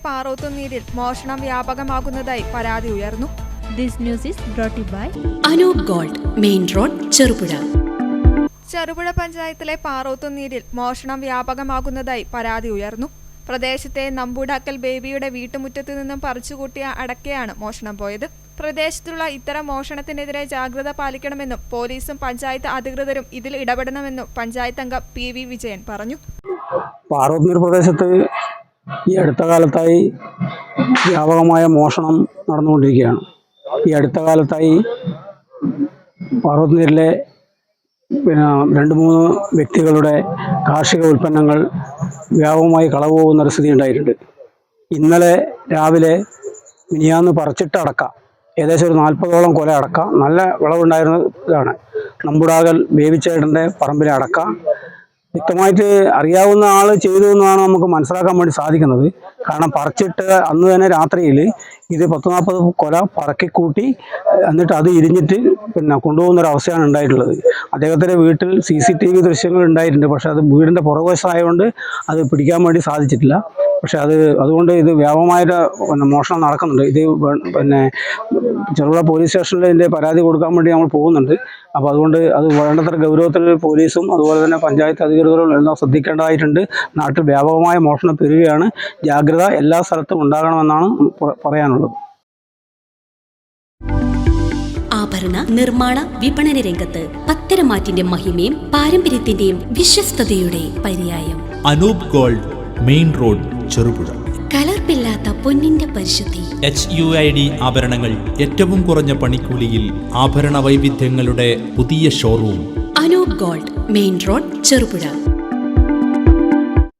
പാറോത്തുനീരിൽ മോഷണം വ്യാപകമാകുന്നതായി പരാതി ഉയർന്നു. This news is brought by Anoop gold, main road, Cherupuzha. Cherupuzha പഞ്ചായത്തിലെ പാറോത്തുനീരിൽ മോഷണം വ്യാപകമാകുന്നതായി പരാതി ഉയർന്നു. പ്രദേശത്തെ നമ്പൂടാക്കൽ ബേബിയുടെ വീട്ടുമുറ്റത്തു നിന്നും പറിച്ചുകൂട്ടിയ അടക്കയാണ് മോഷണം പോയത്. പ്രദേശത്തുള്ള ഇത്തരം മോഷണത്തിനെതിരെ ജാഗ്രത പാലിക്കണമെന്നും പോലീസും പഞ്ചായത്ത് അധികൃതരും ഇതിൽ ഇടപെടണമെന്നും പഞ്ചായത്ത് അംഗം PV വിജയൻ പറഞ്ഞു. പാറോത്തുനീർ പ്രദേശത്ത് ഈ അടുത്ത കാലത്തായി വ്യാപകമായ മോഷണം നടന്നുകൊണ്ടിരിക്കുകയാണ്. ഈ അടുത്ത കാലത്തായി പാറോത്തുനീരിലെ 2-3 വ്യക്തികളുടെ കാർഷിക ഉൽപ്പന്നങ്ങൾ വ്യാപകമായി കളവ് പോകുന്ന സ്ഥിതി ഉണ്ടായിട്ടുണ്ട്. ഇന്നലെ രാവിലെ മിനിയാന്ന് പറിച്ചിട്ട അടക്ക, ഏകദേശം ഒരു 40ഓളം കൊല അടക്ക, നല്ല വിളവുണ്ടായിരുന്ന ഇതാണ്. നമ്പൂടാകൽ ബേബിച്ചേട്ടൻ്റെ പറമ്പിലെ അടക്ക വ്യക്തമായിട്ട് അറിയാവുന്ന ആൾ ചെയ്തു എന്നാണ് നമുക്ക് മനസ്സിലാക്കാൻ വേണ്ടി സാധിക്കുന്നത്. കാരണം പറിച്ചിട്ട് അന്ന് തന്നെ രാത്രിയിൽ ഇത് 10-40 കൊല പറക്കിക്കൂട്ടി എന്നിട്ട് അത് ഇരിഞ്ഞിട്ട് കൊണ്ടുപോകുന്നൊരവസ്ഥയാണ് ഉണ്ടായിട്ടുള്ളത്. അദ്ദേഹത്തിൻ്റെ വീട്ടിൽ CCTV ദൃശ്യങ്ങൾ ഉണ്ടായിട്ടുണ്ട്. പക്ഷെ അത് വീടിൻ്റെ പുറകുവശമായതുകൊണ്ട് അത് പിടിക്കാൻ വേണ്ടി സാധിച്ചിട്ടില്ല. പക്ഷെ അതുകൊണ്ട് ഇത് വ്യാപകമായിട്ട് മോഷണം നടക്കുന്നുണ്ട്. ഇത് ചെറുപുഴ പോലീസ് സ്റ്റേഷനിൽ ഇതിൻ്റെ പരാതി കൊടുക്കാൻ വേണ്ടി നമ്മൾ പോകുന്നുണ്ട്. അപ്പോൾ അതുകൊണ്ട് അത് വേണ്ടത്ര ഗൗരവത്തിൽ പോലീസും അതുപോലെ തന്നെ പഞ്ചായത്ത് അധികൃതരും എല്ലാം ശ്രദ്ധിക്കേണ്ടതായിട്ടുണ്ട്. നാട്ടിൽ വ്യാപകമായ മോഷണം പെരുകയാണ്. ജാഗ്രത എല്ലാ സ്ഥലത്തും ഉണ്ടാകണമെന്നാണ് പറയാനുള്ളത്. ആഭരണ നിർമ്മാണ വിപണന രംഗത്ത് പത്തരമാറ്റിന്റെ മഹിമയും പാരമ്പര്യത്തിന്റെയും വിശ്വസ്തയുടെ പര്യായം. Anoop gold, main road, Cherupuzha. കലർപ്പില്ലാത്ത പൊന്നിന്റെ പരിശുദ്ധി. HUID ആഭരണങ്ങൾ ഏറ്റവും കുറഞ്ഞ പണിക്കൂലിയിൽ ആഭരണ വൈവിധ്യങ്ങളുടെ പുതിയ ഷോറൂം. Anoop gold, main road, Cherupuzha.